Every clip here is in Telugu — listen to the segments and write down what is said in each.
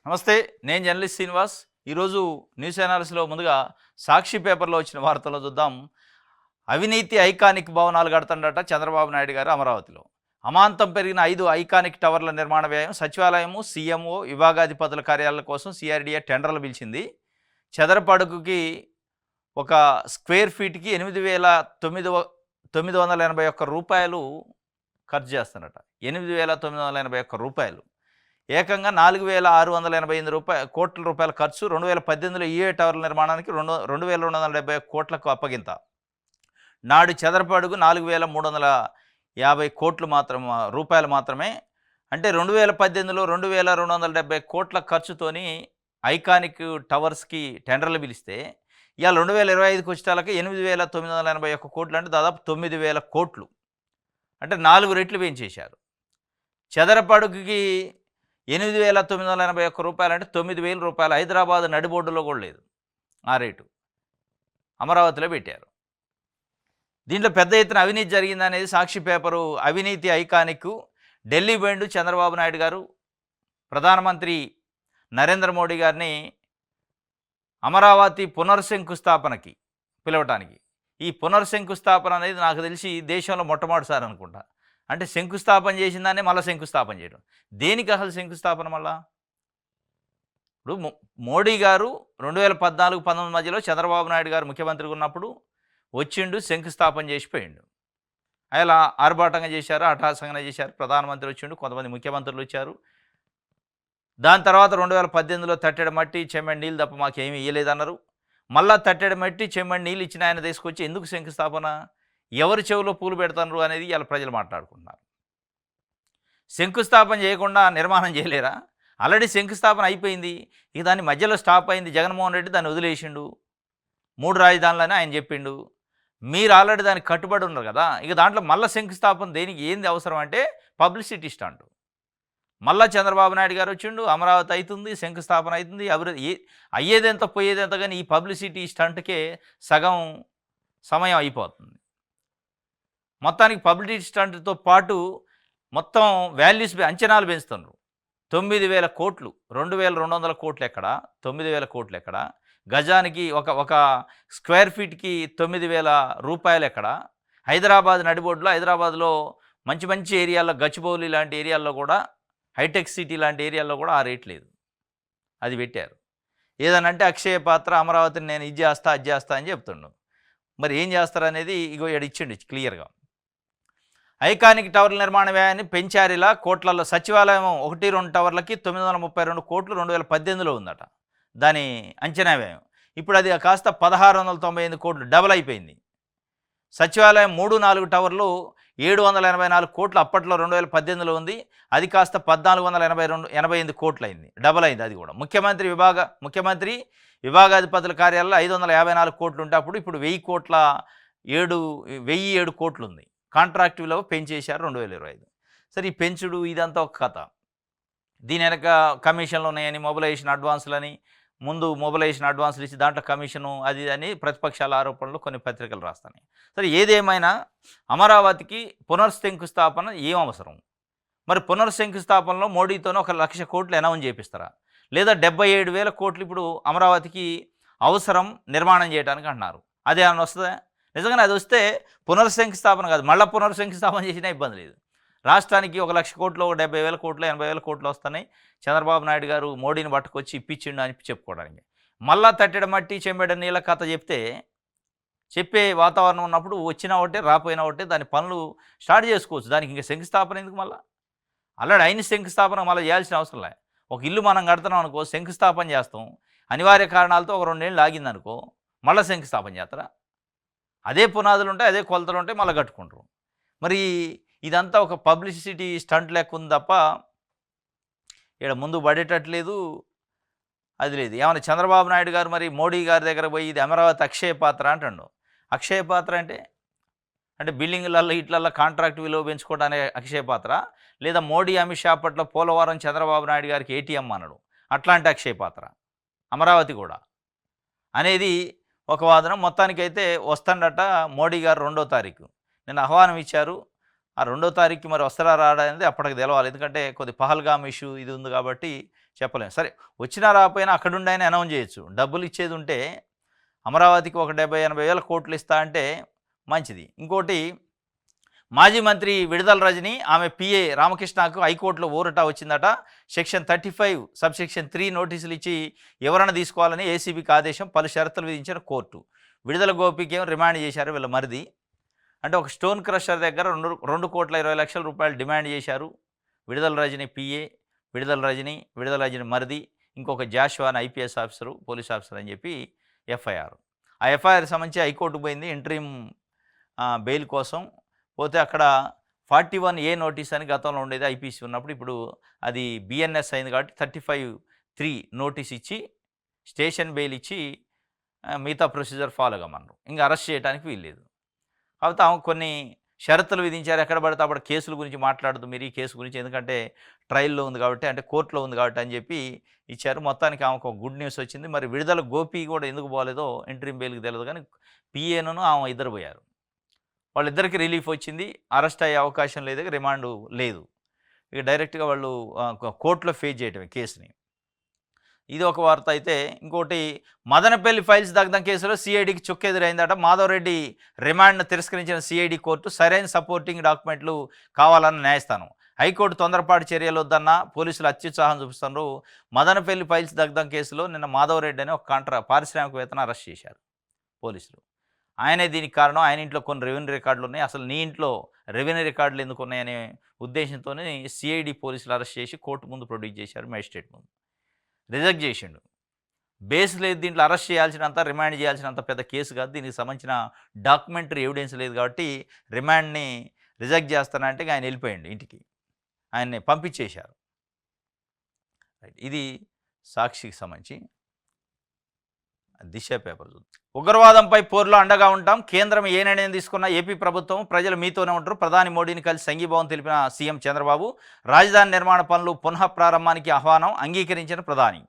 నమస్తే. నేను జర్నలిస్ట్ శ్రీనివాస్. ఈరోజు న్యూస్ అనాలిసిస్‌లో ముందుగా సాక్షి పేపర్‌లో వచ్చిన వార్తల్లో చూద్దాం. అవినీతి ఐకానిక్ భవనాలు కడుతుండట చంద్రబాబు నాయుడు గారు అమరావతిలో. అమాంతం పెరిగిన 5 ఐకానిక్ టవర్ల నిర్మాణ వ్యయం సచివాలయము, సీఎంఓ, విభాగాధిపతుల కార్యాలయాల కోసం సీఆర్‌డీఏ టెండర్లు పిలిచింది. చదరపు అడుగుకి ఒక స్క్వేర్ ఫీట్‌కి రూ. 8,981 ఖర్చు చేస్తున్నట. రూ. 8,981 ఏకంగా రూ. 4,688 కోట్ల ఖర్చు. 2018లో ఈఏ టవర్ల నిర్మాణానికి 2,271 కోట్లకు అప్పగింత. నాడు చదరపు అడుగు 4,350 కోట్లు రూపాయలు మాత్రమే. అంటే 2018లో 2,270 కోట్ల ఖర్చుతోని ఐకానిక్ టవర్స్కి టెండర్లు పిలిస్తే ఇవాళ 2025కి వచ్చేటాలకి 8,981 కోట్లు, అంటే దాదాపు 9,000 కోట్లు, అంటే 4 రెట్లు పెంచేశారు. చదరపు అడుగుకి రూ. 8,981 అంటే రూ. 9,000. హైదరాబాద్ నడిబొడ్డులో కూడా లేదు ఆ రేటు. అమరావతిలో పెట్టారు. దీంట్లో పెద్ద ఎత్తున అవినీతి జరిగిందనేది సాక్షి పేపరు. అవినీతి ఐకానిక్. ఢిల్లీ పోయిండు చంద్రబాబు నాయుడు గారు. ప్రధానమంత్రి నరేంద్ర మోడీ గారిని అమరావతి పునర్శంకుస్థాపనకి పిలవటానికి. ఈ పునర్శంకుస్థాపన అనేది నాకు తెలిసి దేశంలో మొట్టమొదటిసారి అనుకుంటా. అంటే శంకుస్థాపన చేసిందాన్ని మళ్ళీ శంకుస్థాపన చేయడం. దేనికి అసలు శంకుస్థాపన? మళ్ళా ఇప్పుడు మోడీ గారు 2014-19 మధ్యలో చంద్రబాబు నాయుడు గారు ముఖ్యమంత్రిగా ఉన్నప్పుడు వచ్చిండు, శంకుస్థాపన చేసిపోయిండు. అలా ఆర్భాటంగా చేశారు, అట్టహాసంగా చేశారు. ప్రధానమంత్రి వచ్చిండు, కొంతమంది ముఖ్యమంత్రులు వచ్చారు. దాని తర్వాత 2018లో తట్టెడ మట్టి చెమ్మడి నీళ్ళు తప్ప మాకేమీ ఇవ్వలేదన్నారు. మళ్ళా తట్టెడ మట్టి చెమ్మడి నీళ్ళు ఇచ్చిన ఆయన తీసుకొచ్చి ఎందుకు శంకుస్థాపన, ఎవరి చెవిలో పూలు పెడతారు అనేది ఇలా ప్రజలు మాట్లాడుకుంటున్నారు. శంకుస్థాపన చేయకుండా నిర్మాణం చేయలేరా? ఆల్రెడీ శంకుస్థాపన అయిపోయింది. ఇక దాన్ని మధ్యలో స్టాప్ అయింది. జగన్మోహన్ రెడ్డి దాన్ని వదిలేసిండు. 3 రాజధానులని ఆయన చెప్పిండు. మీరు ఆల్రెడీ దానికి కట్టుబడి ఉన్నారు కదా. ఇక దాంట్లో మళ్ళీ శంకుస్థాపన దేనికి, ఏంది అవసరం అంటే పబ్లిసిటీ స్టంట్. మళ్ళా చంద్రబాబు నాయుడు గారు వచ్చిండు, అమరావతి అవుతుంది, శంకుస్థాపన అవుతుంది, అభివృద్ధి అయ్యేదెంత పోయేదెంత, కానీ ఈ పబ్లిసిటీ స్టంట్కే సగం సమయం అయిపోతుంది. మొత్తానికి పబ్లిసిటీ స్టంట్తో పాటు మొత్తం వాల్యూస్ అంచనాలు పెంచుతున్నారు. 9,000 కోట్లు, 2,200 కోట్లు ఎక్కడ, 9,000 కోట్లు ఎక్కడ, గజానికి ఒక స్క్వేర్ ఫీట్కి 9,000 రూపాయలు ఎక్కడ. హైదరాబాద్ నడిబొడ్డులో, హైదరాబాద్లో మంచి మంచి ఏరియాల్లో, గచ్చిబౌలి లాంటి ఏరియాల్లో కూడా, హైటెక్ సిటీ లాంటి ఏరియాల్లో కూడా ఆ రేట్ లేదు. అది పెట్టారు. ఏదనంటే అక్షయ పాత్ర అమరావతిని నేను ఇది చేస్తా అది చేస్తా అని చెప్తుండు. మరి ఏం చేస్తారనేది ఇగో ఇచ్చిండు క్లియర్గా. ఐకానిక్ టవర్ల నిర్మాణ వ్యయాన్ని పెంచారిలా కోట్లలో. సచివాలయం 1-2 టవర్లకి 932 కోట్లు 2018లో ఉందట దాని అంచనా వ్యయం. ఇప్పుడు అది కాస్త 1,698 కోట్లు, డబల్ అయిపోయింది. సచివాలయం 3-4 టవర్లు 784 కోట్లు అప్పట్లో 2018లో ఉంది. అది కాస్త 1,482 కోట్లు అయింది, డబల్ అయింది అది కూడా. ముఖ్యమంత్రి విభాగాధిపతుల కార్యాలయంలో 554 కోట్లు ఉంటే అప్పుడు ఇప్పుడు 1,007 కోట్లు ఉంది. కాంట్రాక్ట్ విలువ పెంచేశారు 2025. సరే, ఈ పెంచుడు ఇదంతా ఒక కథ. దీని వెనక కమిషన్లు ఉన్నాయని, మొబిలైజేషన్ అడ్వాన్సులని, ముందు మొబిలైజేషన్ అడ్వాన్సులు ఇచ్చి దాంట్లో కమిషను అది అని ప్రతిపక్షాల ఆరోపణలు కొన్ని పత్రికలు రాస్తున్నాయి. సరే, ఏదేమైనా అమరావతికి పునర్శంకుస్థాపన ఏం అవసరం? మరి పునర్శంకుస్థాపనలో మోడీతోనే 1,00,000 కోట్లు అనౌన్స్ చేపిస్తారా? లేదా 77,000 కోట్లు ఇప్పుడు అమరావతికి అవసరం నిర్మాణం చేయడానికి అంటున్నారు. అదే ఏమన్నా వస్తుందా? నిజంగానే అది వస్తే పునర్శంకుస్థాపన కాదు, మళ్ళీ పునర్శంకుస్థాపన చేసినా ఇబ్బంది లేదు. రాష్ట్రానికి 1,00,000 కోట్లు, 70,000 కోట్లు, 80,000 కోట్లు వస్తున్నాయి. చంద్రబాబు నాయుడు గారు మోడీని పట్టుకొచ్చి ఇప్పించిండు అని చెప్పుకోవడానికి. మళ్ళా తట్టెడ మట్టి చెంబెడ నీళ్ళ కథ చెప్పే వాతావరణం ఉన్నప్పుడు వచ్చినా ఒకటే రాపోయినా ఒకటే దాని పనులు స్టార్ట్ చేసుకోవచ్చు. దానికి ఇంకా శంకుస్థాపన ఎందుకు? మళ్ళీ ఆల్రెడీ అయిన శంకుస్థాపన మళ్ళీ చేయాల్సిన అవసరం లే. ఒక ఇల్లు మనం కడుతున్నాం అనుకో, శంకుస్థాపన చేస్తాం, అనివార్య కారణాలతో ఒక 2 ఏళ్ళు ఆగిందనుకో, మళ్ళీ శంకుస్థాపన చేస్తారా? అదే పునాదులు ఉంటాయి, అదే కొలతలు ఉంటాయి, మళ్ళీ కట్టుకుంటారు. మరి ఇదంతా ఒక పబ్లిసిటీ స్టంట్ లెక్క ఉంది తప్ప ఇక్కడ ముందు పడేటట్లేదు, అది లేదు. ఏమన్నా చంద్రబాబు నాయుడు గారు మరి మోడీ గారి దగ్గర పోయి ఇది అమరావతి అక్షయ పాత్ర అంటాడు. అక్షయ పాత్ర అంటే బిల్డింగ్లలో ఇట్లల్లో కాంట్రాక్ట్ విలువ పెంచుకోవడానికి అక్షయ పాత్ర, లేదా మోడీ అమిత్ షా పట్ల పోలవరం చంద్రబాబు నాయుడు గారికి ఏటీఎం అన్నాడు, అట్లాంటి అక్షయ పాత్ర అమరావతి కూడా అనేది ఒక వాదన. మొత్తానికైతే వస్తాడట మోడీ గారు 2వ తారీఖు. నేను ఆహ్వానం ఇచ్చారు. ఆ 2వ తారీఖుకి మరి వస్తారా రాడా అనేది అప్పటికి తెలవాలి. ఎందుకంటే కొద్ది పహల్గామ్ ఇష్యూ ఇది ఉంది కాబట్టి చెప్పలేం. సరే వచ్చినా రాకపోయినా అక్కడుండి ఆయన అనౌన్స్ చేయొచ్చు. డబ్బులు ఇచ్చేది ఉంటే అమరావతికి ఒక 70,000-80,000 కోట్లు ఇస్తా అంటే మంచిది. ఇంకోటి మాజీ మంత్రి విడుదల రజని ఆమె పిఏ రామకృష్ణకు హైకోర్టులో ఊరట వచ్చిందట. సెక్షన్ 35 సబ్సెక్షన్ 3 నోటీసులు ఇచ్చి వివరణ తీసుకోవాలని ఏసీబీకి ఆదేశం, పలు షరతులు విధించిన కోర్టు. విడుదల గోపికి ఏమో రిమాండ్ చేశారు వీళ్ళ మరిది. అంటే ఒక స్టోన్ క్రషర్ దగ్గర 2,20,00,000 రూపాయలు డిమాండ్ చేశారు. విడుదల రజని పిఏ, విడుదల రజని మరిది, ఇంకొక జాషువా అని ఐపీఎస్ ఆఫీసరు, పోలీస్ ఆఫీసర్ అని చెప్పి ఎఫ్ఐఆర్. ఆ ఎఫ్ఐఆర్ సంబంధించి హైకోర్టుకు పోయింది ఇంటరీమ్ బెయిల్ కోసం. పోతే అక్కడ 41A నోటీస్ అని గతంలో ఉండేది ఐపీసీ ఉన్నప్పుడు, ఇప్పుడు అది బిఎన్ఎస్ అయింది కాబట్టి 35(3) నోటీస్ ఇచ్చి స్టేషన్ బెయిల్ ఇచ్చి మిగతా ప్రొసీజర్ ఫాలో కమ్మన్నారు. ఇంకా అరెస్ట్ చేయడానికి వీల్లేదు. కాకపోతే ఆమె కొన్ని షరతులు విధించారు. ఎక్కడ పడితే అప్పుడు కేసుల గురించి మాట్లాడదు మీరు ఈ కేసు గురించి, ఎందుకంటే ట్రయల్లో ఉంది కాబట్టి, అంటే కోర్టులో ఉంది కాబట్టి అని చెప్పి ఇచ్చారు. మొత్తానికి ఆమెకు ఒక గుడ్ న్యూస్ వచ్చింది. మరి విడుదల గోపి కూడా ఎందుకు పోలేదో ఇంటరీమ్ బెయిల్కి తెలియదు, కానీ పిఏను ఆమె ఇద్దరు పోయారు. వాళ్ళిద్దరికి రిలీఫ్ వచ్చింది. అరెస్ట్ అయ్యే అవకాశం లేదు, రిమాండ్ లేదు. ఇక డైరెక్ట్గా వాళ్ళు కోర్టులో ఫేస్ చేయటమే కేసుని. ఇది ఒక వార్త అయితే, ఇంకోటి మదనపల్లి ఫైల్స్ దగ్ధం కేసులో సిఐడికి చుక్కెదురైందట. మాధవరెడ్డి రిమాండ్ను తిరస్కరించిన సిఐడి కోర్టు సరైన సపోర్టింగ్ డాక్యుమెంట్లు కావాలన్న న్యాయస్థానం. హైకోర్టు తొందరపాటు చర్యలు వద్దన్న పోలీసులు అత్యుత్సాహం చూపిస్తున్నారు. మదనపల్లి ఫైల్స్ దగ్ధం కేసులో నిన్న మాధవరెడ్డి అని ఒక పారిశ్రామికవేత్తను అరెస్ట్ చేశారు పోలీసులు. ఆయనే దీనికి కారణం. ఆయన ఇంట్లో కొన్ని రెవెన్యూ రికార్డులు ఉన్నాయి, అసలు నీ ఇంట్లో రెవెన్యూ రికార్డులు ఎందుకు ఉన్నాయనే ఉద్దేశంతోనే సిఐడి పోలీసులు అరెస్ట్ చేసి కోర్టు ముందు ప్రొడ్యూస్ చేశారు, మేజిస్ట్రేట్ ముందు. రిజెక్ట్ చేసిండు. బేస్ లేదు, దీంట్లో అరెస్ట్ చేయాల్సినంత, రిమాండ్ చేయాల్సినంత పెద్ద కేసు కాదు, దీనికి సంబంధించిన డాక్యుమెంటరీ ఎవిడెన్స్ లేదు కాబట్టి రిమాండ్ని రిజెక్ట్ చేస్తానంటే ఆయన వెళ్ళిపోయిండు ఇంటికి, ఆయన్ని పంపించేశారు. ఇది సాక్షికి సంబంధించి దిశ పేపర్ చూద్దాం. ఉగ్రవాదంపై పోరులో అండగా ఉంటాం, కేంద్రం ఏ నిర్ణయం తీసుకున్నా ఏపీ ప్రభుత్వం ప్రజలు మీతోనే ఉంటారు. ప్రధాని మోడీని కలిసి సంఘీభావం తెలిపిన సీఎం చంద్రబాబు. రాజధాని నిర్మాణ పనులు పునః ప్రారంభానికి ఆహ్వానం అంగీకరించిన ప్రధాని.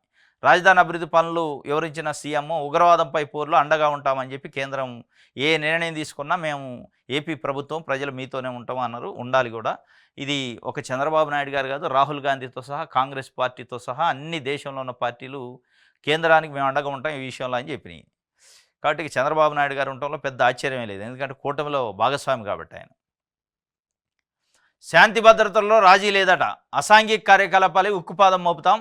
రాజధాని అభివృద్ధి పనులు వివరించిన సీఎం ఉగ్రవాదంపై పోరులో అండగా ఉంటామని చెప్పి, కేంద్రం ఏ నిర్ణయం తీసుకున్నా మేము ఏపీ ప్రభుత్వం ప్రజలు మీతోనే ఉంటాం అన్నారు. ఉండాలి కూడా. ఇది ఒక చంద్రబాబు నాయుడు గారు కాదు, రాహుల్ గాంధీతో సహా కాంగ్రెస్ పార్టీతో సహా అన్ని దేశంలో ఉన్న పార్టీలు కేంద్రానికి మేము అండగా ఉంటాం ఈ విషయంలో అని చెప్పినాయి. కాబట్టి చంద్రబాబు నాయుడు గారు ఉండటంలో పెద్ద ఆశ్చర్యమే లేదు, ఎందుకంటే కూటమిలో భాగస్వామి కాబట్టి ఆయన. శాంతి భద్రతల్లో రాజీ లేదట, అసాంఘిక కార్యకలాపాలే ఉక్కుపాదం మోపుతాం,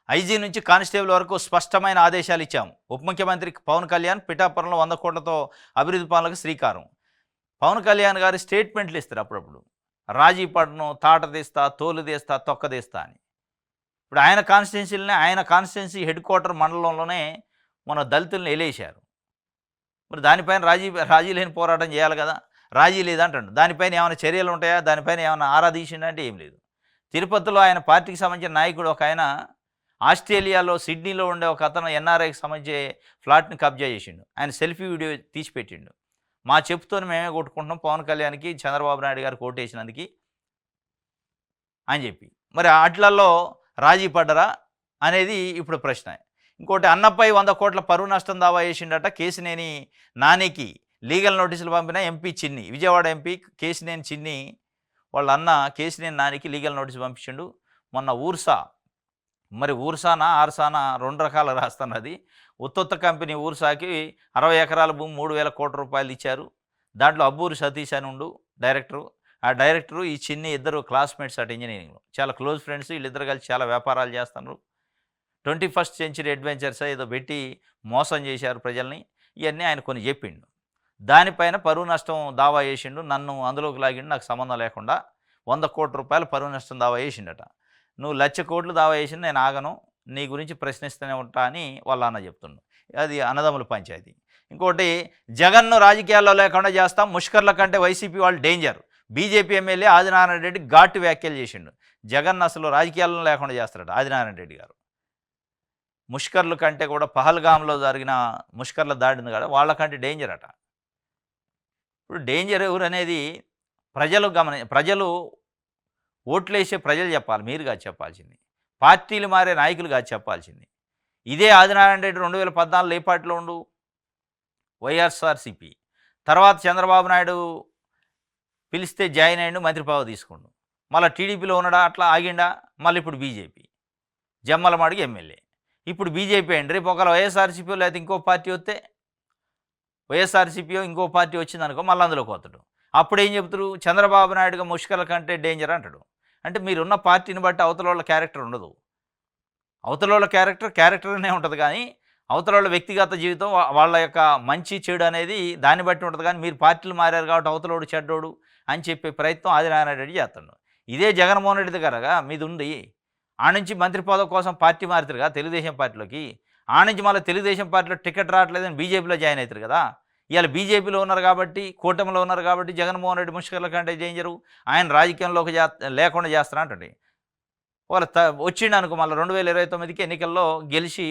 ఐజీ నుంచి కానిస్టేబుల్ వరకు స్పష్టమైన ఆదేశాలు ఇచ్చాం. ఉప ముఖ్యమంత్రి పవన్ కళ్యాణ్ పిఠాపురంలో 100 కోట్లతో అభివృద్ధి పనులకు శ్రీకారం. పవన్ కళ్యాణ్ గారి స్టేట్మెంట్లు ఇస్తారు అప్పుడప్పుడు, రాజీ పడను, తాట తీస్తా, తోలు తీస్తా, తొక్క తీస్తా అని. ఇప్పుడు ఆయన కాన్స్టిట్యున్సీ హెడ్ క్వార్టర్ మండలంలోనే మన దళితుల్ని ఎలేశారు. మరి దానిపైన రాజీ లేని పోరాటం చేయాలి కదా, రాజీ లేదంటాడు. దానిపైన ఏమైనా చర్యలు ఉంటాయా, దానిపైన ఏమైనా ఆరా తీసిండంటే ఏం లేదు. తిరుపతిలో ఆయన పార్టీకి సంబంధించిన నాయకుడు ఒక ఆయన ఆస్ట్రేలియాలో సిడ్నీలో ఉండే ఒక అతను ఎన్ఆర్ఐకి సంబంధించి ఫ్లాట్ని కబ్జా చేసిండు. ఆయన సెల్ఫీ వీడియో తీసి పెట్టిండు. మా చెప్పుతోని మేమే కొట్టుకుంటున్నాం పవన్ కళ్యాణ్కి చంద్రబాబు నాయుడు గారు కోటేసినందుకు అని చెప్పి. మరి వాటిలలో రాజీ పడ్డరా అనేది ఇప్పుడు ప్రశ్న. ఇంకోటి, అన్నపై 100 కోట్ల పరువు నష్టం దావా చేసిండట కేసినేని నానికి. లీగల్ నోటీసులు పంపిన ఎంపీ చిన్ని, విజయవాడ ఎంపీ కేసినేని చిన్ని వాళ్ళ అన్న కేసినేని నానికి లీగల్ నోటీసు పంపించిండు. మొన్న ఊర్సా, మరి ఊర్సానా ఆర్సానా 2 రకాలు రాస్తున్నది. ఉత్తొత్త కంపెనీ ఊర్సాకి 60 ఎకరాల భూమి 3,000 కోట్ల రూపాయలు ఇచ్చారు. దాంట్లో అబ్బూరి సతీష్ అని ఉండు డైరెక్టరు. ఆ డైరెక్టరు ఈ చిన్ని ఇద్దరు క్లాస్మేట్స్ అటు ఇంజనీరింగ్లో, చాలా క్లోజ్ ఫ్రెండ్స్. వీళ్ళిద్దరు కలిసి చాలా వ్యాపారాలు చేస్తున్నారు. 21st సెంచరీ అడ్వెంచర్స్ ఏదో పెట్టి మోసం చేశారు ప్రజల్ని. ఇవన్నీ ఆయన కొన్ని చెప్పిండు. దానిపైన పరువు నష్టం దావా చేసిండు. నన్ను అందులోకి లాగిండు, నాకు సంబంధం లేకుండా 100 కోట్ల రూపాయలు పరువు నష్టం దావా చేసిండట. నువ్వు 1,00,000 కోట్లు దావా చేసిండు, నేను ఆగను, నీ గురించి ప్రశ్నిస్తూనే ఉంటా అని వాళ్ళ అన్న చెప్తుండు. అది అన్నదమ్ముల పంచాయతీ. ఇంకోటి, జగన్ను రాజకీయాల్లో లేకుండా చేస్తాం, ముష్కర్ల కంటే వైసీపీ వాళ్ళు danger. BJP MLA Adinarayana Reddy ఘాటు వ్యాఖ్యలు చేసిండు. జగన్ అసలు రాజకీయాలను లేకుండా చేస్తారట ఆదినారాయణ రెడ్డి గారు. ముష్కర్ల కంటే కూడా పహల్గామ్లో జరిగిన ముష్కర్ల దాడింది కదా, వాళ్ళకంటే డేంజర్ అట. ఇప్పుడు డేంజర్ ఎవరు అనేది ప్రజలు ఓట్లేసే ప్రజలు చెప్పాలి, మీరు కాదు చెప్పాల్సింది. పార్టీలు మారే నాయకులు కాదు చెప్పాల్సింది. ఇదే ఆదినారాయణ రెడ్డి 2014లో ఏ పార్టీలో ఉండు, వైఎస్ఆర్సీపీ. తర్వాత చంద్రబాబు నాయుడు పిలిస్తే జాయిన్ అయ్యిండు, మంత్రి పదవి తీసుకుండు. మళ్ళీ టీడీపీలో ఉన్నాడా, అట్లా ఆగిండా, మళ్ళీ ఇప్పుడు బీజేపీ. జమ్మలమడుగు ఎమ్మెల్యే. ఇప్పుడు బీజేపీ అయింది. రేపు ఒకవేళ వైఎస్ఆర్సీపీయో లేకపోతే ఇంకో పార్టీ వస్తే, వైఎస్ఆర్సీపీయో ఇంకో పార్టీ వచ్చిందనుకో మళ్ళీ అందులోకి పోతాడు. అప్పుడు ఏం చెప్తారు? చంద్రబాబు నాయుడుగా ముష్కల కంటే డేంజర్ అంటాడు. అంటే మీరున్న పార్టీని బట్టి అవతలోళ్ళ క్యారెక్టర్ ఉండదు. అవతలోళ్ళ క్యారెక్టర్నే ఉంటుంది, కానీ అవతలోళ్ళ వ్యక్తిగత జీవితం వాళ్ళ యొక్క మంచి చెడు అనేది దాన్ని బట్టి ఉంటుంది. కానీ మీరు పార్టీలు మారారు కాబట్టి అవతలోడు చెడ్డోడు అని చెప్పే ప్రయత్నం ఆదినారాయణ రెడ్డి చేస్తాడు. ఇదే జగన్మోహన్ రెడ్డి దగ్గరగా మీది ఉంది. ఆ నుంచి మంత్రి పదవి కోసం పార్టీ మారుతారు కదా తెలుగుదేశం పార్టీలోకి. ఆ నుంచి మళ్ళీ తెలుగుదేశం పార్టీలో టికెట్ రావట్లేదని బీజేపీలో జాయిన్ అవుతారు కదా. ఇవాళ బీజేపీలో ఉన్నారు కాబట్టి, కూటమిలో ఉన్నారు కాబట్టి జగన్మోహన్ రెడ్డి ముష్కర్ల కంటే డేంజరు, ఆయన రాజకీయంలోకి లేకుండా చేస్తారా అంటే వాళ్ళు వచ్చిండు అనుకో, మళ్ళీ 2029కి ఎన్నికల్లో గెలిచి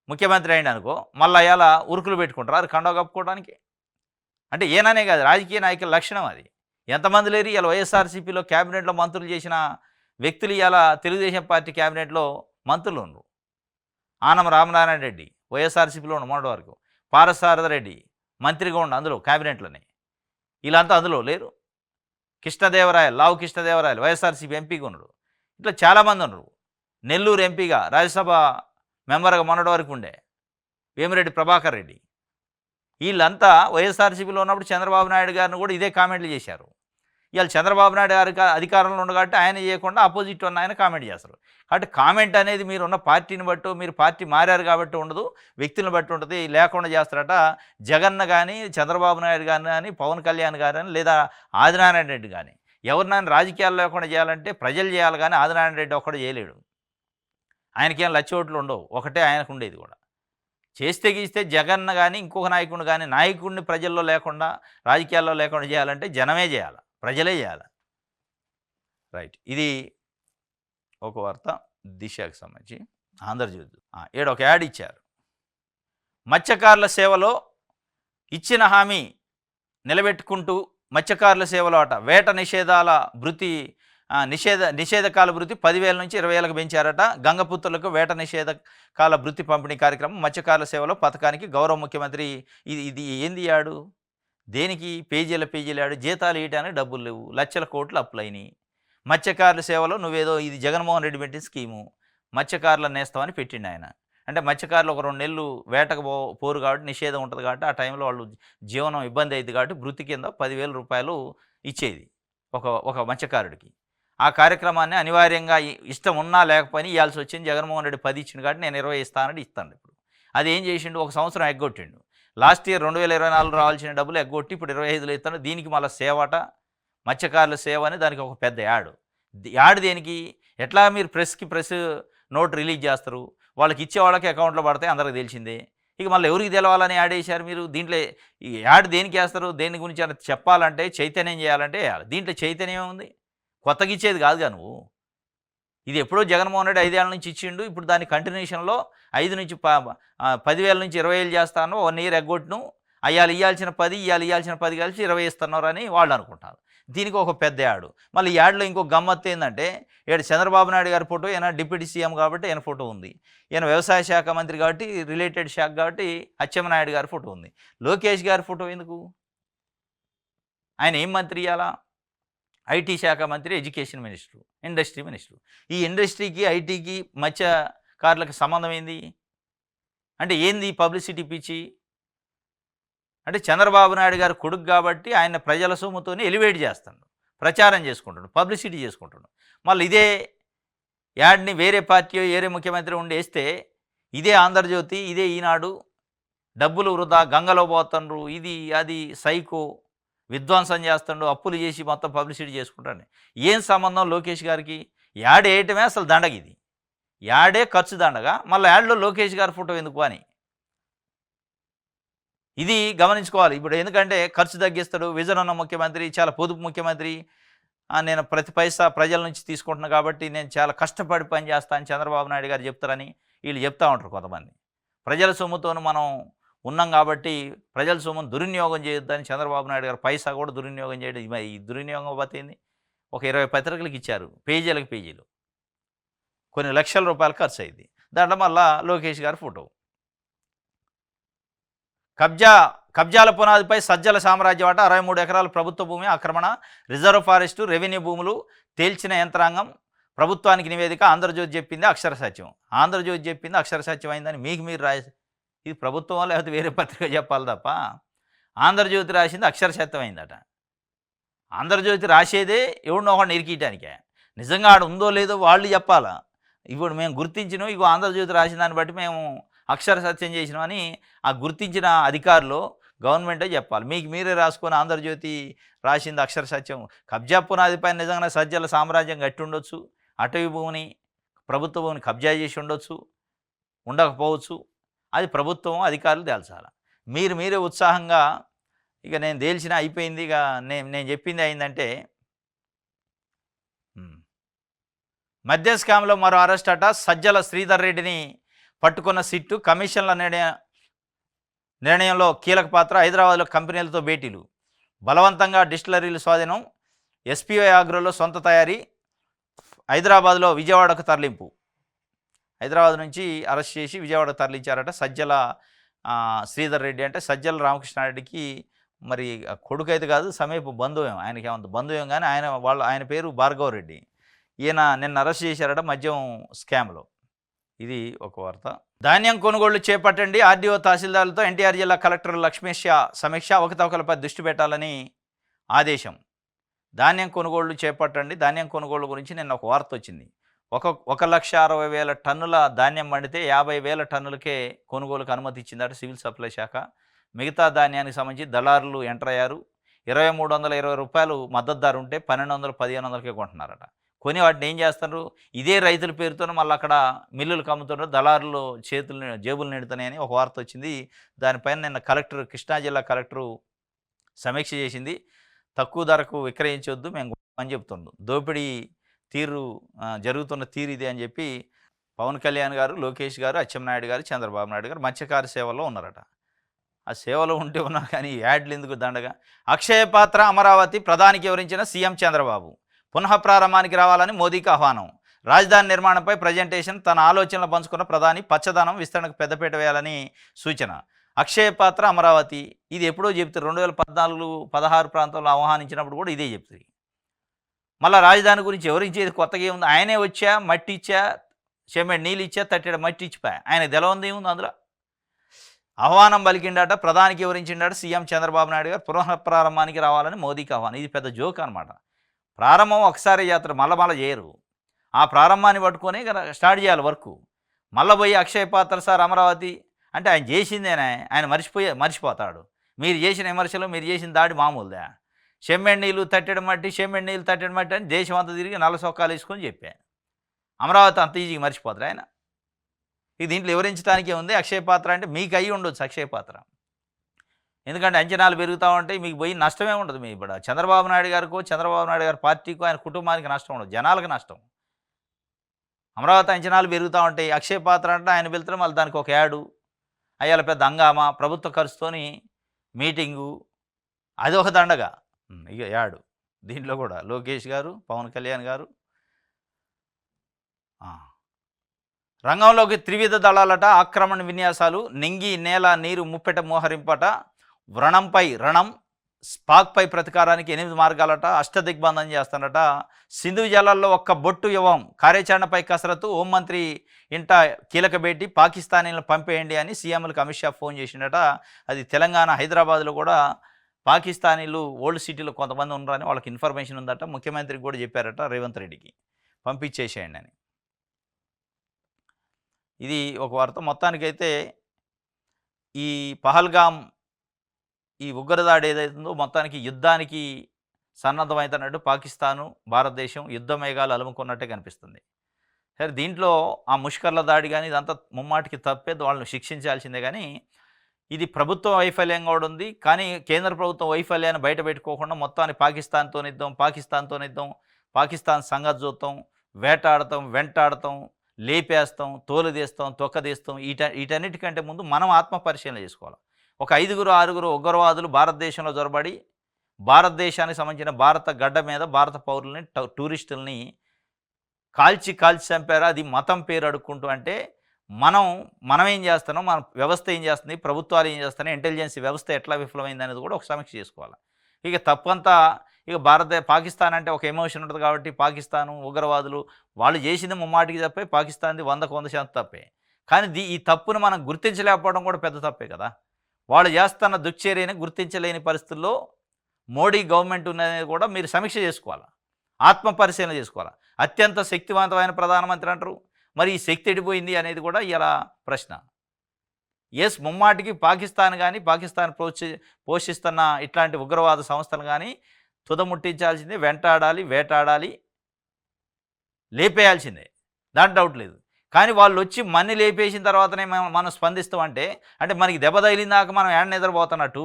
ముఖ్యమంత్రి అయింది అనుకో, మళ్ళీ ఇలా ఉరుకులు పెట్టుకుంటారు అది కండవ కప్పుకోవడానికి. అంటే ఏననే కాదు, రాజకీయ నాయకుల లక్షణం అది. ఎంతమంది లేరు ఇలా వైఎస్ఆర్సీపీలో క్యాబినెట్లో మంత్రులు చేసిన వ్యక్తులు ఇలా తెలుగుదేశం పార్టీ క్యాబినెట్లో మంత్రులు ఉన్నారు. ఆనం రామనారాయణ రెడ్డి వైఎస్ఆర్సీపీలో ఉన్న మొన్నటి వరకు, పారసారథ రెడ్డి మంత్రిగా ఉండు అందులో క్యాబినెట్లోనే, వీళ్ళంతా అందులో లేరు. కృష్ణదేవరాయలు, లావు కృష్ణదేవరాయలు వైఎస్ఆర్సీపీ ఎంపీగా ఉన్నాడు. ఇట్లా చాలామంది ఉన్నారు. నెల్లూరు ఎంపీగా రాజ్యసభ మెంబర్గా మొన్నటి వరకు ఉండే వేమిరెడ్డి ప్రభాకర్ రెడ్డి. వీళ్ళంతా వైఎస్ఆర్సీపీలో ఉన్నప్పుడు చంద్రబాబు నాయుడు గారిని కూడా ఇదే కామెంట్లు చేశారు. ఇవాళ చంద్రబాబు నాయుడు గారి అధికారంలో ఉండదు కాబట్టి ఆయన చేయకుండా ఆపోజిట్ ఉన్న ఆయన కామెంట్ చేస్తారు. కాబట్టి కామెంట్ అనేది మీరు ఉన్న పార్టీని బట్టి, మీరు పార్టీ మారారు కాబట్టి ఉండదు, వ్యక్తులను బట్టి ఉంటుంది, లేకుండా చేస్తారట. జగన్ కానీ, చంద్రబాబు నాయుడు కానీ, పవన్ కళ్యాణ్ గారని, లేదా ఆదినారాయణ రెడ్డి కానీ ఎవరినైనా రాజకీయాలు లేకుండా చేయాలంటే ప్రజలు చేయాలి, కానీ ఆదినారాయణ రెడ్డి ఒక్కడు చేయలేడు. ఆయనకేం లక్ష ఓట్లు ఉండవు, ఒకటే ఆయనకు ఉండేది కూడా. చేస్తే గీస్తే జగన్ కానీ ఇంకొక నాయకుడిని కానీ, నాయకుడిని ప్రజల్లో లేకుండా, రాజకీయాల్లో లేకుండా చేయాలంటే జనమే చేయాలి, ప్రజలే చేయాలి. రైట్, ఇది ఒక వార్త దిశకు సంబంధించి. ఆంధ్రజ్యోతి ఏడు ఒక యాడ్ ఇచ్చారు. మత్స్యకారుల సేవలో ఇచ్చిన హామీ నిలబెట్టుకుంటూ మత్స్యకారుల సేవలో వేట నిషేధాల భృతి నిషేధకాల భృతి 10,000 నుంచి 20,000కు పెంచారట. గంగపుత్రులకు వేట నిషేధకాల భృతి పంపిణీ కార్యక్రమం మత్స్యకారుల సేవలో పథకానికి గౌరవ ముఖ్యమంత్రి ఇది ఏంది యాడు? దేనికి పేజీలు యాడు? జీతాలు ఇవ్వడానికి డబ్బులు లేవు, లక్షల కోట్లు అప్పులైనాయి. మత్స్యకారుల సేవలో నువ్వేదో ఇది జగన్మోహన్ రెడ్డి పెట్టిన స్కీము, మత్స్యకారులను నేస్తామని పెట్టిండు ఆయన. అంటే మత్స్యకారులు ఒక 2 నెలలు వేటకు పోరు కాబట్టి నిషేధం ఉంటుంది కాబట్టి ఆ టైంలో వాళ్ళు జీవనం ఇబ్బంది అవుతుంది కాబట్టి భృతి కింద 10,000 రూపాయలు ఇచ్చేది ఒక మత్స్యకారుడికి. ఆ కార్యక్రమాన్ని అనివార్యంగా ఇష్టం ఉన్నా లేకపోయినా ఇవ్వాల్సి వచ్చింది. జగన్మోహన్ రెడ్డి 10 ఇచ్చిండు కాబట్టి నేను 20 ఇస్తానని ఇస్తాను. ఇప్పుడు అది ఏం చేసిండు? ఒక సంవత్సరం ఎగ్గొట్టిండు. లాస్ట్ ఇయర్ 2024 రావాల్సిన డబ్బులు ఎగ్గొట్టి ఇప్పుడు 25లో ఇస్తాను. దీనికి మళ్ళీ సేవట, మత్స్యకారుల సేవ అని దానికి ఒక పెద్ద యాడ్ దేనికి? ఎట్లా మీరు ప్రెస్ నోట్ రిలీజ్ చేస్తారు, వాళ్ళకి ఇచ్చే వాళ్ళకి అకౌంట్లో పడతాయి, అందరికి తెలిసిందే. ఇక మళ్ళీ ఎవరికి తెలవాలని యాడ్ వేశారు మీరు? దీంట్లో ఈ యాడ్ దేనికి వేస్తారు? దేని గురించి అని చెప్పాలంటే, చైతన్యం చేయాలంటే వేయాలి. దీంట్లో చైతన్యం ఉంది, కొత్తగా ఇచ్చేది కాదుగా నువ్వు. ఇది ఎప్పుడో జగన్మోహన్ రెడ్డి 5 ఏళ్ళ నుంచి ఇచ్చిండు. ఇప్పుడు దాని కంటిన్యూషన్లో 5 నుంచి 10,000 నుంచి 20,000 చేస్తాను, 1 ఇయర్ ఎగ్గొట్టును, ఇవ్వాల్సిన 10 కలిసి 20 ఇస్తున్నారు అని వాళ్ళు అనుకుంటారు. దీనికి ఒక పెద్ద యాడు. మళ్ళీ ఈ యాడ్లో ఇంకో గమ్మత్తు ఏంటంటే, చంద్రబాబు నాయుడు గారి ఫోటో, ఈయన డిప్యూటీ సీఎం కాబట్టి ఈయన ఫోటో ఉంది, ఈయన వ్యవసాయ శాఖ మంత్రి కాబట్టి రిలేటెడ్ శాఖ కాబట్టి అచ్చెన్నాయుడు గారి ఫోటో ఉంది. లోకేష్ గారి ఫోటో ఎందుకు? ఆయన ఏం మంత్రి ఇవ్వాలా? ఐటీ శాఖ మంత్రి, ఎడ్యుకేషన్ మినిస్టరు, ఇండస్ట్రీ మినిస్టరు. ఈ ఇండస్ట్రీకి, ఐటీకి, మత్స్యకారులకు సంబంధం ఏంది? అంటే ఏంది పబ్లిసిటీ పిచ్చి? అంటే చంద్రబాబు నాయుడు గారు కొడుకు కాబట్టి ఆయన ప్రజల సొమ్ముతోనే ఎలివేట్ చేస్తాడు, ప్రచారం చేసుకుంటాడు, పబ్లిసిటీ చేసుకుంటాడు. మళ్ళీ ఇదే యాడ్ని వేరే పార్టీ, వేరే ముఖ్యమంత్రి ఉండి వేస్తే ఇదే ఆంధ్రజ్యోతి, ఇదే ఈనాడు డబ్బులు వృధా, గంగలో పోతుండ్రు, ఇది అది సైకో, విధ్వంసం చేస్తుండు, అప్పులు చేసి మొత్తం పబ్లిసిటీ చేసుకుంటాడు. ఏం సంబంధం లోకేష్ గారికి? యాడ్ వేయటమే అసలు దండగ. ఇది యాడే ఖర్చు దండగా, మళ్ళీ యాడ్లో లోకేష్ గారి ఫోటో ఎందుకు అని ఇది గమనించుకోవాలి. ఇప్పుడు ఎందుకంటే ఖర్చు తగ్గిస్తాడు, విజన్ ఉన్న ముఖ్యమంత్రి, చాలా పొదుపు ముఖ్యమంత్రి, నేను ప్రతి పైసా ప్రజల నుంచి తీసుకుంటున్నాను కాబట్టి నేను చాలా కష్టపడి పని చేస్తాను చంద్రబాబు నాయుడు గారు చెప్తారని వీళ్ళు చెప్తూ ఉంటారు కొంతమంది. ప్రజల సొమ్ముతోను మనం ఉన్నాం కాబట్టి ప్రజల సొమ్మును దుర్వినియోగం చేయొద్దని చంద్రబాబు నాయుడు గారు పైసా కూడా దుర్వినియోగం చేయడం. ఈ దుర్వినియోగం బతింది. ఒక 20 పత్రికలకు ఇచ్చారు, పేజీలు కొన్ని లక్షల రూపాయలు ఖర్చు అయింది. దాంట్లో మళ్ళా లోకేష్ గారి ఫోటో. కబ్జాల పునాదిపై సజ్జల సామ్రాజ్యం అట. 63 ఎకరాల ప్రభుత్వ భూమి ఆక్రమణ, రిజర్వ్ ఫారెస్టు, రెవెన్యూ భూములు తేల్చిన యంత్రాంగం, ప్రభుత్వానికి నివేదిక ఆంధ్రజ్యోతి చెప్పింది అక్షర సత్యం, ఆంధ్రజ్యోతి చెప్పింది అక్షర సత్యం అయిందని మీకు మీరు రాసి ఇది ప్రభుత్వం లేకపోతే వేరే పత్రిక చెప్పాలి తప్ప ఆంధ్రజ్యోతి రాసింది అక్షర సత్యం అయిందట. ఆంధ్రజ్యోతి రాసేదే ఎవడినో ఒకడిని ఇరికియటానికే. నిజంగా ఆడ ఉందో లేదో వాళ్ళు చెప్పాలా. ఇప్పుడు మేము గుర్తించినాం, ఇగో ఆంధ్రజ్యోతి రాసిన దాన్ని బట్టి మేము అక్షర సత్యం చేసినామని ఆ గుర్తించిన అధికారులు గవర్నమెంటే చెప్పాలి. మీకు మీరే రాసుకొని ఆంధ్రజ్యోతి రాసింది అక్షర సత్యం. కబ్జా పునాది పైన నిజంగా సజ్జల సామ్రాజ్యం కట్టి ఉండొచ్చు, అటవీ భూమిని ప్రభుత్వ భూమిని కబ్జా చేసి ఉండొచ్చు, ఉండకపోవచ్చు. అది ప్రభుత్వం అధికారులు తేల్చాలి. మీరే ఉత్సాహంగా ఇక నేను తేల్చిన అయిపోయింది, ఇక నేను చెప్పింది అయిందంటే మద్య స్కామ్లో మరో అరెస్ట్ అట. సజ్జల శ్రీధర్ రెడ్డిని పట్టుకున్న సిట్టు. కమిషన్ల నిర్ణయంలో కీలక పాత్ర. హైదరాబాద్లో కంపెనీలతో భేటీలు, బలవంతంగా డిస్టిలరీలు స్వాధీనం, ఎస్పీఐ ఆగ్రోలో సొంత తయారీ, హైదరాబాద్లో విజయవాడకు తరలింపు. హైదరాబాద్ నుంచి అరెస్ట్ చేసి విజయవాడకు తరలించారట. సజ్జల శ్రీధర్ రెడ్డి అంటే సజ్జల రామకృష్ణారెడ్డికి మరి కొడుకు అయితే కాదు, సమీప బంధువేం, ఆయనకి ఏమంత బంధువేం, కానీ ఆయన పేరు భార్గవ్ రెడ్డి. ఈయన నిన్న అరెస్ట్ చేశారట మద్యం స్కామ్లో. ఇది ఒక వార్త. ధాన్యం కొనుగోళ్లు చేపట్టండి, ఆర్డీఓ తహసీల్దార్లతో ఎన్టీఆర్ జిల్లా కలెక్టర్ లక్ష్మేష్ సమీక్ష. అవకతవకలపై దృష్టి పెట్టాలని ఆదేశం. ధాన్యం కొనుగోళ్లు చేపట్టండి. ధాన్యం కొనుగోళ్ల గురించి నిన్న ఒక వార్త వచ్చింది. 1,60,60,000 టన్నుల ధాన్యం పండితే 50,000 టన్నులకే కొనుగోలుకు అనుమతి ఇచ్చిందట సివిల్ సప్లై శాఖ. మిగతా ధాన్యానికి సంబంధించి దళారులు ఎంటర్ అయ్యారు. 2,320 రూపాయలు మద్దతు ధర ఉంటే 1,200, 1,500కే కొంటున్నారట. కొని వాటిని ఏం చేస్తారు, ఇదే రైతుల పేరుతో మళ్ళీ అక్కడ మిల్లులకు అమ్ముతున్నారు, దళారులు జేబులు నిండుతున్నాయని ఒక వార్త వచ్చింది. దానిపైన నిన్న కృష్ణా జిల్లా కలెక్టరు సమీక్ష చేసింది. తక్కువ ధరకు విక్రయించవద్దు మేము అని చెప్తుండ్రు. దోపిడీ తీరు జరుగుతున్న తీరు ఇది అని చెప్పి పవన్ కళ్యాణ్ గారు, లోకేష్ గారు, అచ్చెన్నాయుడు గారు, చంద్రబాబు నాయుడు గారు మత్స్యకార సేవలో ఉన్నారట. ఆ సేవలో ఉంటే ఉన్నారు కానీ యాడ్లు ఎందుకు దండగా. అక్షయ పాత్ర అమరావతి ప్రధానికి వివరించిన సీఎం చంద్రబాబు. పునః ప్రారంభానికి రావాలని మోదీకి ఆహ్వానం. రాజధాని నిర్మాణంపై ప్రజెంటేషన్. తన ఆలోచనలు పంచుకున్న ప్రధాని పచ్చదనం విస్తరణకు పెద్దపీట వేయాలని సూచన. అక్షయ పాత్ర అమరావతి ఇది ఎప్పుడో చెప్తారు, 2014-16 ప్రాంతంలో ఆహ్వానించినప్పుడు కూడా ఇదే చెప్తుంది. మళ్ళీ రాజధాని గురించి వివరించేది కొత్తగా ఏముంది. ఆయనే వచ్చా, మట్టి ఇచ్చా, చెమ్మడి నీళ్ళు ఇచ్చా, తట్టెడ మట్టి ఇచ్చిపోయా, ఆయన తెలవంది ఏముంది అందులో. ఆహ్వానం పలికిండట, ప్రధానికి వివరించిండట సీఎం చంద్రబాబు నాయుడు గారు. పునః ప్రారంభానికి రావాలని మోదీకి ఆహ్వానం. ఇది పెద్ద జోక్ అనమాట. ప్రారంభం ఒకసారి చేస్తారు, మళ్ళీ చేయరు. ఆ ప్రారంభాన్ని పట్టుకొని స్టార్ట్ చేయాలి వర్క్. మళ్ళీ పోయి అక్షయ పాత్ర సార్ అమరావతి అంటే ఆయన చేసిందేనే, ఆయన మర్చిపోతాడు. మీరు చేసిన విమర్శలు, మీరు చేసిన దాడి మామూలుదా. చెమ్మెడి నీళ్ళు తట్టెడు మట్టి, చెమ్మెడి నీళ్ళు తట్టెడు మట్టి అని దేశం అంతా తిరిగి నల్ల సొక్కాలు వేసుకొని చెప్పాను. అమరావతి అంత ఈజీగా మర్చిపోతారు ఆయన. ఇది దీంట్లో వివరించడానికే ఉంది. అక్షయ పాత్ర అంటే మీకు అయ్యి ఉండొచ్చు అక్షయ పాత్ర, ఎందుకంటే అంచనాలు పెరుగుతూ ఉంటాయి, మీకు పోయి నష్టమే ఉండదు. మీ ఇప్పుడు చంద్రబాబు నాయుడు గారి పార్టీకో ఆయన కుటుంబానికి నష్టం ఉండదు, జనాలకు నష్టం. అమరావతి అంచనాలు పెరుగుతూ ఉంటాయి. అక్షయ పాత్ర అంటే ఆయన వెళ్తారు, మళ్ళీ దానికి ఒక యాడు అయ్యాల పెద్ద హంగామా, ప్రభుత్వ ఖర్చుతోని మీటింగు, అది ఒక దండగా ఇక యాడు. దీంట్లో కూడా లోకేష్ గారు, పవన్ కళ్యాణ్ గారు రంగంలోకి. త్రివిధ దళాలట, ఆక్రమణ విన్యాసాలు, నింగి నేల నీరు ముప్పెట మోహరింపట, వ్రణంపై రణం, స్పాక్పై ప్రతీకారానికి 8 మార్గాలట, అష్టదిగ్బంధం చేస్తానట. సింధు జలాల్లో ఒక్క బొట్టు ఇవ్వం, కార్యాచరణపై కసరత్తు. హోంమంత్రి ఇంట కీలక భేటీ, పాకిస్తానీలను పంపేయండి అని సీఎంలకు అమిత్ షా ఫోన్ చేసిండట. అది తెలంగాణ హైదరాబాద్లో కూడా పాకిస్తానీలు ఓల్డ్ సిటీలో కొంతమంది ఉన్నారని వాళ్ళకి ఇన్ఫర్మేషన్ ఉందట. ముఖ్యమంత్రికి కూడా చెప్పారట రేవంత్ రెడ్డికి, పంపించేసేయండి అని. ఇది ఒక వార్త. మొత్తానికైతే ఈ పహల్గామ్ ఈ ఉగ్రదాడి ఏదైతుందో మొత్తానికి యుద్ధానికి సన్నద్ధమవుతున్నట్టు పాకిస్తాను, భారతదేశం యుద్ధ మేఘాలు అలుముకున్నట్టే కనిపిస్తుంది. సరే, దీంట్లో ఆ ముష్కర్ల దాడి కానీ ఇదంతా ముమ్మాటికి తప్పేది, వాళ్ళని శిక్షించాల్సిందే. కానీ ఇది ప్రభుత్వ వైఫల్యం కూడా ఉంది. కానీ కేంద్ర ప్రభుత్వం వైఫల్యాన్ని బయట పెట్టుకోకుండా మొత్తాన్ని పాకిస్తాన్తోనిద్దాం, పాకిస్తాన్ సంగతి చూద్దాం, వేటాడతాం, వెంటాడతాం, లేపేస్తాం, తోలుదేస్తాం, తొక్కదేస్తాం. వీటన్నిటికంటే ముందు మనం ఆత్మపరిశీలన చేసుకోవాలి. ఒక 5-6 ఉగ్రవాదులు భారతదేశంలో జొరబడి భారతదేశానికి సంబంధించిన భారత గడ్డ మీద భారత పౌరుల్ని, టూరిస్టుల్ని కాల్చి చంపారు. అది మతం పేరు అడుక్కుంటూ. అంటే మనం ఏం చేస్తున్నాం, మన వ్యవస్థ ఏం చేస్తుంది, ప్రభుత్వాలు ఏం చేస్తున్నాయి, ఇంటెలిజెన్స్ వ్యవస్థ ఎట్లా విఫలమైంది అనేది కూడా ఒక సమీక్ష చేసుకోవాలి. ఇక తప్పంతా ఇక పాకిస్తాన్ అంటే ఒక ఎమోషన్ ఉంటుంది కాబట్టి పాకిస్తాను ఉగ్రవాదులు వాళ్ళు చేసింది ముమ్మాటికి తప్పే, పాకిస్తాన్ది 100కు 100% తప్పే. కానీ ఈ తప్పును మనం గుర్తించలేకపోవడం కూడా పెద్ద తప్పే కదా! వాళ్ళు చేస్తున్న దుశ్చర్యని గుర్తించలేని పరిస్థితుల్లో మోడీ గవర్నమెంట్ ఉన్నది కూడా మీరు సమీక్ష చేసుకోవాలి. ఆత్మ పరిశీలన చేసుకోవాలి. అత్యంత శక్తివంతమైన ప్రధానమంత్రి అంటారు. మరి ఈ శక్తి ఎడిపోయింది అనేది కూడా ఇలా ప్రశ్న. ముమ్మాటికి పాకిస్తాన్ కానీ, పాకిస్తాన్ పోషిస్తున్న ఇట్లాంటి ఉగ్రవాద సంస్థలు కానీ తుదముట్టించాల్సిందే, వెంటాడాలి, వేటాడాలి, లేపేయాల్సిందే. దాంట్లో డౌట్ లేదు. కానీ వాళ్ళు వచ్చి మన్ని లేపేసిన తర్వాతనే మనం స్పందిస్తామంటే, అంటే మనకి దెబ్బ తగిలిందాక మనం ఏడ నిద్రపోతున్నట్టు.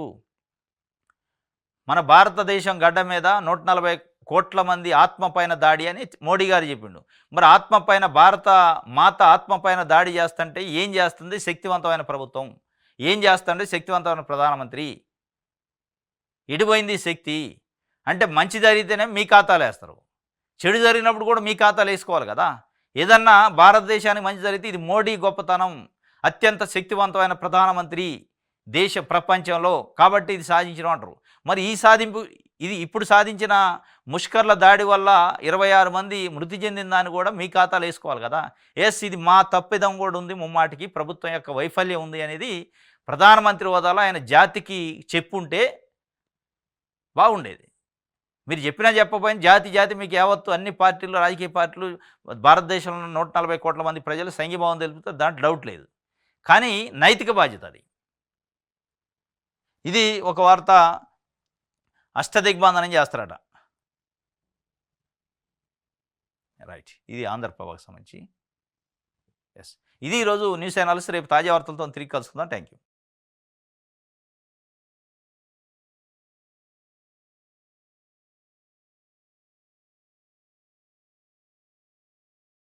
మన భారతదేశం గడ్డ మీద 140 కోట్ల మంది ఆత్మ పైన దాడి అని మోడీ గారు చెప్పిండు. మరి ఆత్మ పైన భారత మాత ఆత్మ పైన దాడి చేస్తుంటే ఏం చేస్తుంది శక్తివంతమైన ప్రభుత్వం? ఏం చేస్తుంటే శక్తివంతమైన ప్రధానమంత్రి? ఎడిపోయింది శక్తి. అంటే మంచి జరిగితేనే మీ ఖాతాలో వేస్తారు, చెడు జరిగినప్పుడు కూడా మీ ఖాతాలో వేసుకోవాలి కదా! ఏదన్నా భారతదేశానికి మంచి జరిగితే ఇది మోడీ గొప్పతనం, అత్యంత శక్తివంతమైన ప్రధానమంత్రి దేశ ప్రపంచంలో, కాబట్టి ఇది సాధించడం అంటారు. మరి ఈ సాధింపు ఇది ఇప్పుడు సాధించిన ముష్కర్ల దాడి వల్ల 26 మంది మృతి చెందిన దాన్ని కూడా మీ ఖాతాలో వేసుకోవాలి కదా! ఇది మా తప్పిదం కూడా ఉంది, ముమ్మాటికి ప్రభుత్వం యొక్క వైఫల్యం ఉంది అనేది ప్రధానమంత్రి హోదాలో ఆయన జాతికి చెప్పుంటే బాగుండేది. మీరు చెప్పినా చెప్పకపోయినా జాతి మీకు యావత్తు అన్ని పార్టీలు, రాజకీయ పార్టీలు, భారతదేశంలో 140 కోట్ల మంది ప్రజలు సంఘీభావం తెలుపుతారు, దాంట్లో డౌట్ లేదు. కానీ నైతిక బాధ్యత అది. ఇది ఒక వార్త అష్టదిగ్బంధనం చేస్తారట. రైట్, ఇది ఆంధ్రప్రభకు సంబంధించి. ఇది ఈరోజు న్యూస్ అనాలిసిస్. రేపు తాజా వార్తలతో తిరిగి కలుసుకుందాం. Thank you.